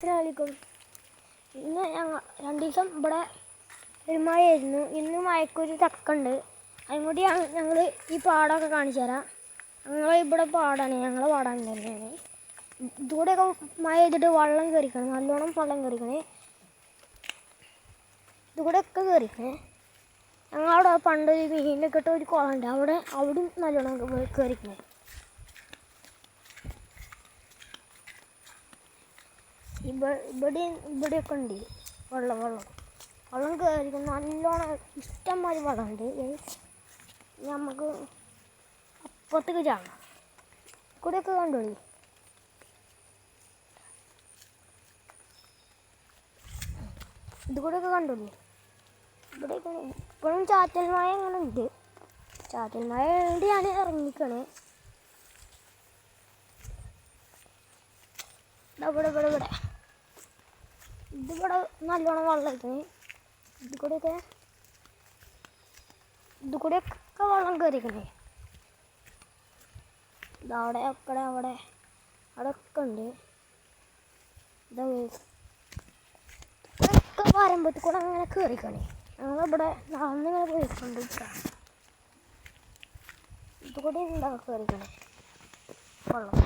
അസ്സലാമലൈക്കും. ഇന്ന് ഞങ്ങൾ 2 ദിവസം ഇവിടെ ഒരു മഴയായിരുന്നു. ഇന്ന് മഴക്കൊരു തക്കുണ്ട്. അതുകൂടി ഞങ്ങൾ ഈ പാടമൊക്കെ കാണിച്ചു തരാം. ഞങ്ങൾ ഇവിടെ പാടാണ്, ഞങ്ങളെ പാടാണ് തന്നെയാണ്. ഇതുകൂടെയൊക്കെ മഴ ചെയ്തിട്ട് വെള്ളം കയറിക്കണം, നല്ലോണം വെള്ളം കയറിക്കണേ. ഇതുകൂടെയൊക്കെ കയറിക്കണേ. ഞങ്ങളവിടെ പണ്ട് മീനിലൊക്കെ ഇട്ട ഒരു കുളമുണ്ട്, അവിടെയും നല്ലോണം കയറിക്കണേ. ഇവിടെയൊക്കെ ഉണ്ട് വെള്ളം കയറിക്കണം, നല്ലോണം ഇഷ്ടംമാതിരി വെള്ളമുണ്ട്. നമുക്ക് അപ്പുറത്തേക്ക് ചാടാം. കൂടെയൊക്കെ കണ്ടോളി. ഇതുകൂടെയൊക്കെ കണ്ടോളി. ഇവിടെയൊക്കെ ഇപ്പോഴും ചാറ്റൽ മഴ അങ്ങനെ ഉണ്ട്. ചാറ്റൽ മഴ എവിടെയാണ് ഇറങ്ങിക്കണേ. ഇവിടെ ഇതിവിടെ നല്ലോണം വെള്ളം കയറിക്കണേ. ഇതുകൂടെയൊക്കെ വെള്ളം കയറിക്കണേ. ഇതവിടെ അവിടെയൊക്കെ ഉണ്ട്. ഇതൊക്കെ വരുമ്പോഴത്തേക്ക് കൂടെ അങ്ങനെ കയറിക്കണേ. ഞങ്ങളിവിടെ നടന്നിങ്ങനെ പോയിക്കൊണ്ടിരിക്കുക. ഇതുകൂടെ ഉണ്ടാവും കയറിക്കണേ വെള്ളം.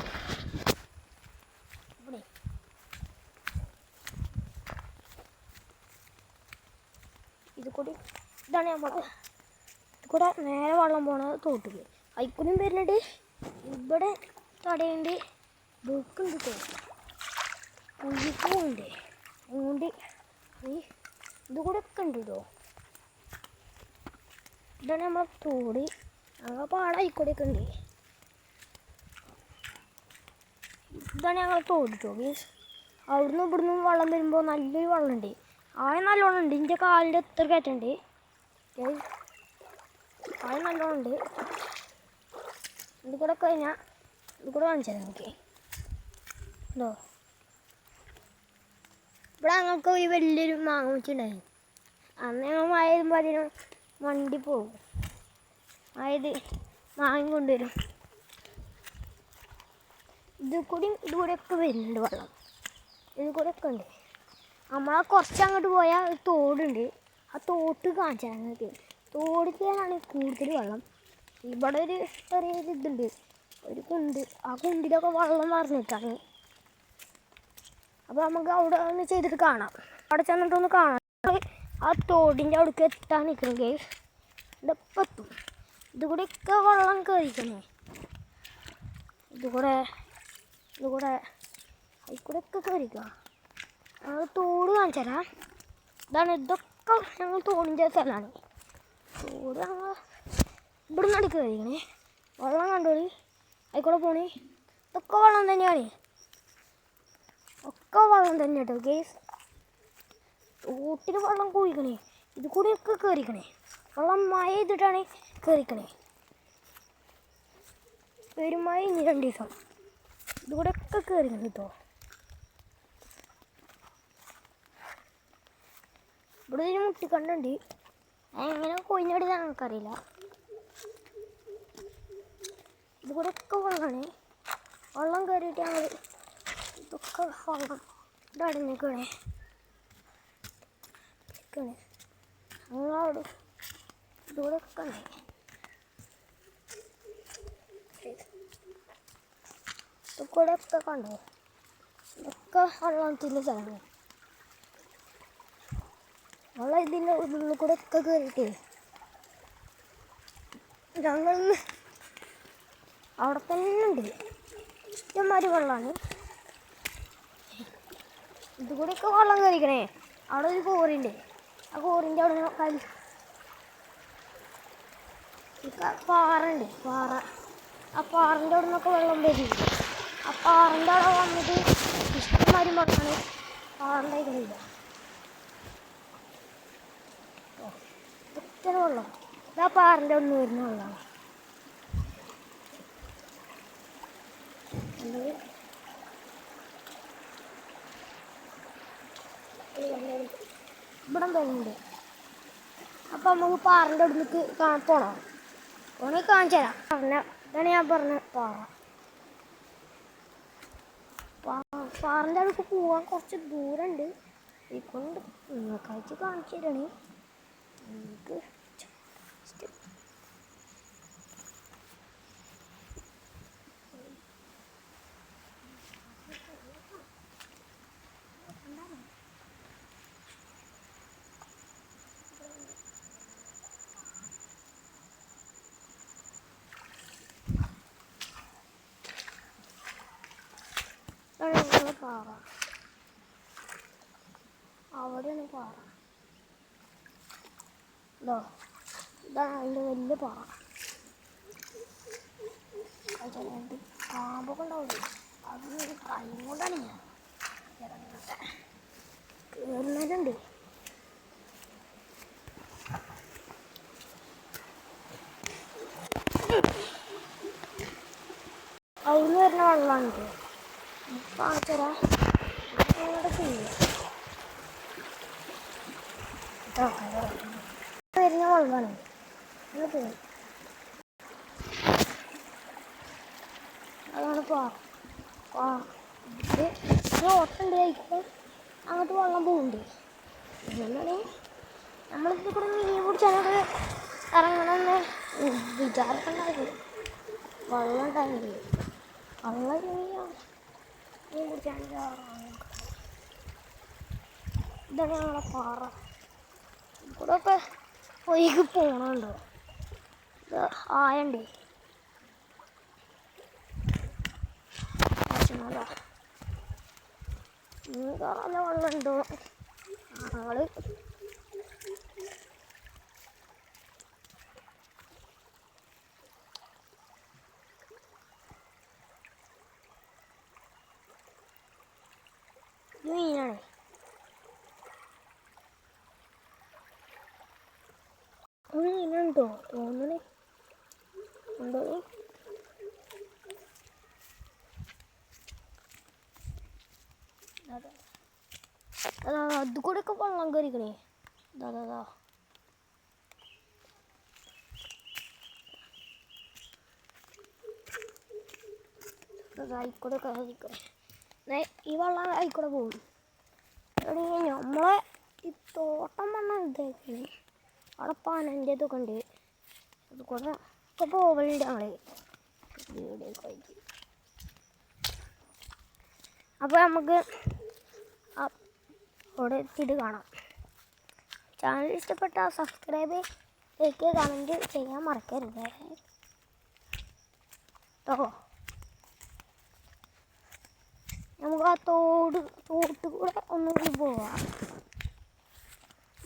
ഇവിടെ ഇതാണ് ഇതുകൂടെ നേരെ വെള്ളം പോണത് തോട്ടിൽ. അയിക്കൂടിയും വരുന്നുണ്ട്. ഇവിടെ തടയുണ്ട്, ബുക്കുണ്ട്, കുഴിപ്പൂണ്ട്. അതുകൊണ്ട് ഇതുകൂടെ ഒക്കെ ഉണ്ട് കേട്ടോ. ഇതാണ് നമ്മളെ തോട്. ഞങ്ങൾ പാടം അയിക്കൂടെയൊക്കെ ഉണ്ട്. ഇതാണ് ഞങ്ങൾ തോട് കേട്ടോ. അവിടുന്ന് ഇവിടുന്ന് വെള്ളം വരുമ്പോൾ നല്ലൊരു വെള്ളമുണ്ട്. ആഴം നല്ലോണം ഉണ്ട്. ഇതിൻ്റെ കാലിൻ്റെ എത്ര കയറ്റുണ്ട്. ആഴം നല്ലോണം ഉണ്ട്. ഇതുകൂടെ കഴിഞ്ഞാൽ ഇതുകൂടെ കാണിച്ചാൽ നമുക്ക് ഉണ്ടോ. ഇവിടെ ഞങ്ങൾക്ക് ഈ വലിയൊരു മാങ്ങ വെച്ചിട്ടുണ്ടായിരുന്നു. അന്ന് ഞങ്ങൾ മഴ വരുമ്പോൾ അതിന് വണ്ടി പോകും. അതായത് മാങ്ങ കൊണ്ടുവരും. ഇതുകൂടെയൊക്കെ വരുന്നുണ്ട് വെള്ളം. ഇതുകൂടെയൊക്കെ ഉണ്ട്. നമ്മളെ കുറച്ച് അങ്ങോട്ട് പോയാൽ ഒരു തോടുണ്ട്. ആ തോട്ട് കാണിച്ചാൽ ഞങ്ങൾക്ക് തോടിലാണ് കൂടുതൽ വെള്ളം. ഇവിടെ ഒരു ചെറിയൊരു ഇതുണ്ട്, ഒരു കുണ്ട്. ആ കുണ്ടിലൊക്കെ വെള്ളം നിറഞ്ഞിട്ടാണ്. അപ്പോൾ നമുക്ക് അവിടെ ഒന്ന് ചെയ്തിട്ട് കാണാം. അവിടെ ചെന്നിട്ടൊന്ന് കാണാം. ആ തോടിൻ്റെ അവിടേക്ക് എത്താൻ നിൽക്കണമെങ്കിൽ ഇപ്പം എത്തും. ഇതുകൂടെയൊക്കെ വെള്ളം കയറിക്കണേ. ഇതുകൂടെ അതിൽക്കൂടെയൊക്കെ കയറിക്കുക. ഞങ്ങൾ തോട് കാണിച്ചു തരാം. ഇതൊക്കെ ഞങ്ങൾ തോടിൻ്റെ സ്ഥലമാണ്. തോട് ഞങ്ങൾ ഇവിടെ നിന്ന് അടുക്ക് കഴിക്കണേ. വെള്ളം കണ്ടോളി. അതിൽക്കൂടെ പോണേ. ഇതൊക്കെ വെള്ളം തന്നെയാണ്. ഒക്കെ വെള്ളം തന്നെ കേട്ടോ ഗേസ്. തോട്ടിൽ വെള്ളം കുഴിക്കണേ. ഇത് കൂടെയൊക്കെ കയറിക്കണേ. വെള്ളം മഴ ചെയ്തിട്ടാണ് കയറിക്കണേ. പെരുമഴ ഇനി 2 ദിവസം. ഇതുകൂടെയൊക്കെ കയറിക്കണം കേട്ടോ. ഇവിടെ ഒരു മുട്ടിക്കണ്ടുണ്ട്. എങ്ങനെ കൊഴിഞ്ഞടിയതാണെന്ന് നമുക്കറിയില്ല. ഇതുകൂടെയൊക്കെ വെള്ളമാണ്. വെള്ളം കയറിയിട്ട് ഞങ്ങൾ ഇതൊക്കെ വെള്ളം ഇവിടെ അടഞ്ഞിക്കണേ. ഞങ്ങളവിടെ ഇതുകൂടെയൊക്കെ ഉണ്ട്. ഇതുകൂടെയൊക്കെ കണ്ടോ. ഇതൊക്കെ വെള്ളത്തിൻ്റെ സ്ഥലമാണ്. വെള്ളം ഇതിൻ്റെ ഉള്ളിൽ കൂടെ ഒക്കെ കയറിയിട്ട് ഞങ്ങൾ അവിടെ തന്നെ ഉണ്ട്. ഇഷ്ടംമാതിരി വെള്ളമാണ്. ഇതുകൂടെയൊക്കെ വെള്ളം കയറിക്കണേ. അവിടെ ഒരു കോറിയുണ്ട്. ആ കോറിൻ്റെ അവിടെ പാറുണ്ട്. ആ പാറിൻ്റെ അവിടെ നിന്നൊക്കെ വെള്ളം വരുന്നുണ്ട്. ആ പാറിൻ്റെ അവിടെ വന്നിട്ട് ഇഷ്ടംമാതിരി വെള്ളമാണ്. പാറിൻ്റെ കളിയില്ല ഇത്ര വെള്ളം. ഇതാ പാറിൻ്റെ ഒന്ന് വരുന്ന വെള്ളമാണ്. ഇവിടെ വരുന്നുണ്ട്. അപ്പം നമുക്ക് പാറിൻ്റെ അടുത്തേക്ക് പോകണം. ഓനെ കാണിച്ചു തരാം. ഇതാണ് ഞാൻ പറഞ്ഞ പാറ. പാറിൻ്റെ അടുത്ത് പോകാൻ കുറച്ച് ദൂരമുണ്ട്. ഇക്കൊണ്ട് കഴിച്ച് കാണിച്ചു തരണേ. നമുക്ക് പാറ, അവിടെയാണ് പാറ. ഇതാണ് അതിൻ്റെ വലിയ പാറ. പാമ്പൊക്കെ ഉണ്ടാവില്ലേ, അത് കൈ കൊണ്ടാണ് ഞാൻ കയറുന്നതുണ്ട്. അവിടുന്ന് വരുന്ന വെള്ളമാണിത്. കാണിച്ചരാ വരുന്ന വെള്ളമാണ്. അതാണ് ഓട്ടുണ്ട്. കഴിക്കുമ്പോൾ അങ്ങോട്ട് വെള്ളം പോകുന്നുണ്ട്. അതുകൊണ്ടാണ് നമ്മളിത് കൂടെ മീൻ പിടിച്ചാലൊക്കെ ഇറങ്ങണമെന്ന് വിചാരിക്കണ്ടായിരുന്നു. വെള്ളം ഉണ്ടായിരുന്നില്ല. വെള്ളം മീൻ പിടിച്ചാണെങ്കിൽ ഇതാണ് ഞങ്ങളെ പാറ. ഇവിടെ ഒക്കെ ഒഴുകി പോകണുണ്ടോ? ഇത് ആയണ്ടേ നല്ല വെള്ളമുണ്ടോ? ഞങ്ങള് മീനാണ്. മീനുണ്ടോ തോന്നണേ ഉണ്ടോ? അതാ അത് കൂടെ ഒക്കെ വെള്ളം കയറിക്കണേ. അതാ ആയിക്കൂടെ കയറിക്കണേ. ഈ വെള്ളം ആയിക്കൂടെ പോകും. നമ്മളെ ഈ തോട്ടം വന്നാൽ ഇതാക്കണേ. അവിടെ പനൻ്റെ ഇതൊക്കെ ഉണ്ട്. അതുകൂടെ ഒക്കെ പോവലുണ്ട് ഞങ്ങൾ വീഡിയോക്കെ ആയിട്ട്. അപ്പോൾ നമുക്ക് അവിടെ എത്തിയിട്ട് കാണാം. ചാനൽ ഇഷ്ടപ്പെട്ട സബ്സ്ക്രൈബ് ലൈക്ക് കമൻറ്റ് ചെയ്യാൻ മറക്കരുത് കേട്ടോ. നമുക്ക് ആ തോട്ട് കൂടെ ഒന്നുകൂടി പോവാം.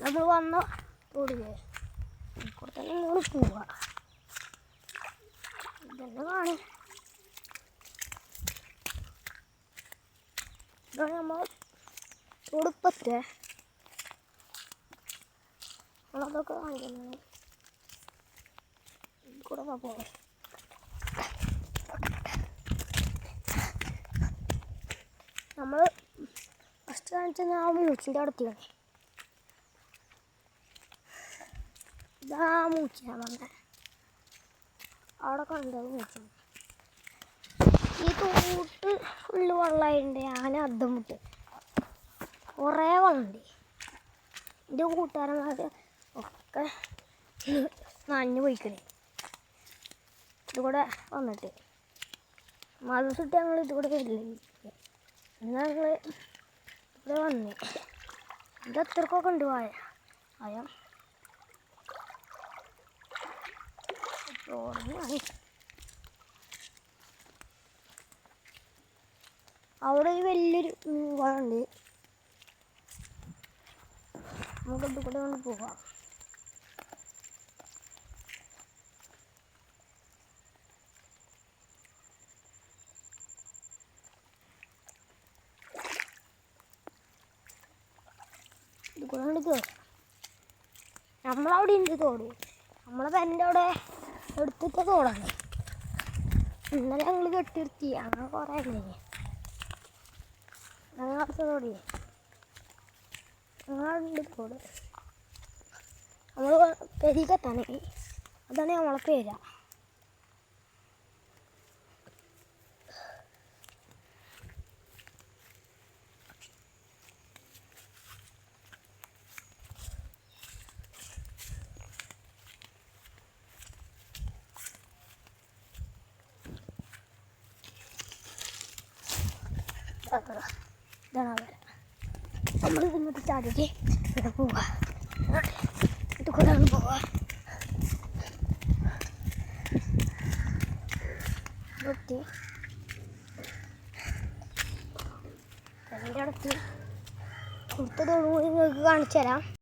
നമ്മൾ വന്ന തോടില്ലേ കൂടെ തന്നെ ഇങ്ങോട്ട് പോവാം. ഇതെന്നെ കാണും. ഇതാണ് നമ്മൾ തോടിപ്പറ്റേ നമ്മളതൊക്കെ കാണിക്കുന്നത്. കൂടെ പോവാം. നമ്മൾ ഫസ്റ്റ് കാണിച്ചാൽ ആ മൂച്ചിൻ്റെ അടുത്താണ്. ഇതാ മൂച്ചിയാണ് പറഞ്ഞത്. അവിടെ കണ്ടത് മൂച്ച. ഈ തോട്ട് ഫുള്ള് വെള്ളമായിട്ടുണ്ട്. ഞാൻ അద్దം വിട്ട് കുറേ വെള്ളമുണ്ട്. എൻ്റെ കൂട്ടുകാരന്മാർ ഒക്കെ നനഞ്ഞു പോയിക്കണേ ഇതുകൂടെ വന്നിട്ട്. മദ്രസിട്ട് ഞങ്ങൾ ഇതുകൂടെ വരില്ല. എന്നാൽ ഞങ്ങൾ ഇവിടെ വന്നു. ഇത് എത്രക്കൊക്കെ ഉണ്ട് ആയം അവിടെ ഒരു വലിയൊരു കുളമുണ്ട്. നമുക്ക് ഇത് കൂടെ കൊണ്ട് പോകാം. ഇത് കൂടെ കൊണ്ട് കയറും. നമ്മളവിടെ ഉണ്ട് തോട്. നമ്മളെ പെരൻ്റെ അവിടെ എടുത്തിട്ട തോടാണ്. ഇന്നലെ ഞങ്ങൾ കെട്ടിർത്തി. അങ്ങനെ കുറേ ഉണ്ടായി. ഞങ്ങൾ അടുത്ത തോടി ഞങ്ങളുണ്ട് തോട്. നമ്മൾ പെരിക്കെത്താണ്. അതാണ് നമ്മളെ പേര്. ഇതാണ് ആ വര. നമ്മൾ ഇങ്ങോട്ട് ചാടിയിട്ട് ഇവിടെ പോവുക, ഇത് കൂടെ ആണ് പോവുക. നിർത്തി അതിൻ്റെ അടുത്ത് കൊടുത്തതോടുകൂടി നിങ്ങൾക്ക് കാണിച്ചു തരാം.